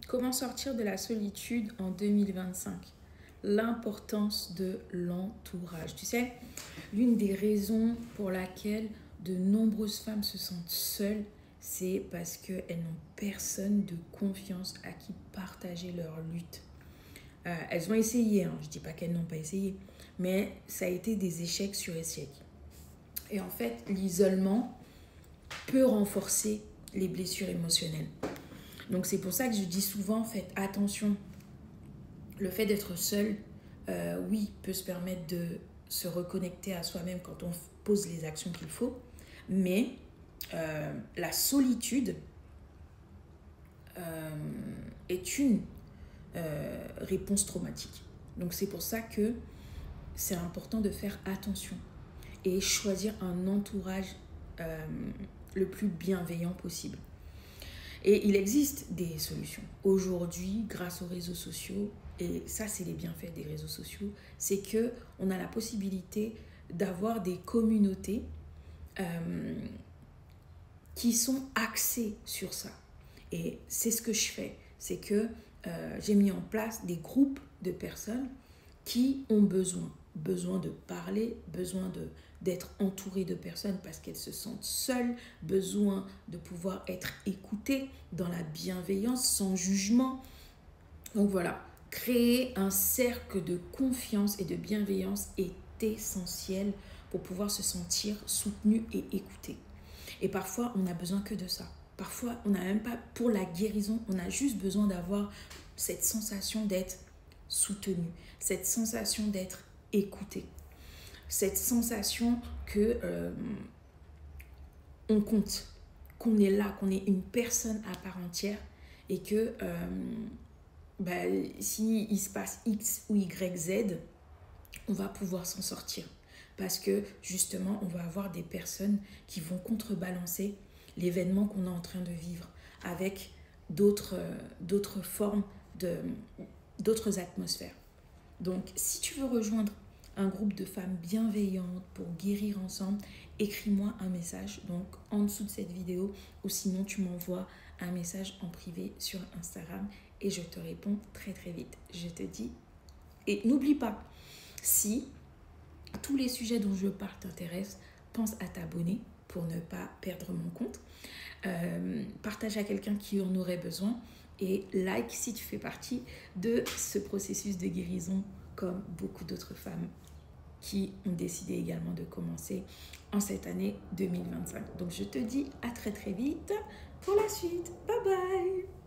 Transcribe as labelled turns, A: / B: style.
A: Comment sortir de la solitude en 2025? L'importance de l'entourage. Tu sais, l'une des raisons pour laquelle de nombreuses femmes se sentent seules, c'est parce qu'elles n'ont personne de confiance à qui partager leur lutte. Elles ont essayé, je ne dis pas qu'elles n'ont pas essayé, mais ça a été des échecs sur échecs. Et en fait, l'isolement peut renforcer les blessures émotionnelles. Donc c'est pour ça que je dis souvent, faites attention. Le fait d'être seul, oui, peut se permettre de se reconnecter à soi-même quand on pose les actions qu'il faut, mais la solitude est une réponse traumatique. Donc c'est pour ça que c'est important de faire attention et choisir un entourage le plus bienveillant possible. Et il existe des solutions. Aujourd'hui, grâce aux réseaux sociaux, et ça c'est les bienfaits des réseaux sociaux, c'est qu'on a la possibilité d'avoir des communautés qui sont axées sur ça. Et c'est ce que je fais, c'est que j'ai mis en place des groupes de personnes qui ont besoin de parler, besoin d'être entourées de personnes parce qu'elles se sentent seules, besoin de pouvoir être écoutées dans la bienveillance, sans jugement. Donc voilà, créer un cercle de confiance et de bienveillance est essentiel pour pouvoir se sentir soutenu et écouté. Et parfois, on n'a besoin que de ça. Parfois, on n'a même pas, pour la guérison, on a juste besoin d'avoir cette sensation d'être soutenu, cette sensation d'être écouté, cette sensation que on compte, qu'on est là, qu'on est une personne à part entière et que si il se passe X ou Y, Z, on va pouvoir s'en sortir parce que justement, on va avoir des personnes qui vont contrebalancer l'événement qu'on est en train de vivre avec d'autres formes, d'autres atmosphères. Donc, si tu veux rejoindre un groupe de femmes bienveillantes pour guérir ensemble, écris-moi un message donc en dessous de cette vidéo ou sinon tu m'envoies un message en privé sur Instagram et je te réponds très très vite. Je te dis, et n'oublie pas, si tous les sujets dont je parle t'intéressent, pense à t'abonner pour ne pas perdre mon compte. Partage à quelqu'un qui en aurait besoin et like si tu fais partie de ce processus de guérison comme beaucoup d'autres femmes qui ont décidé également de commencer en cette année 2025. Donc je te dis à très très vite pour la suite. Bye bye!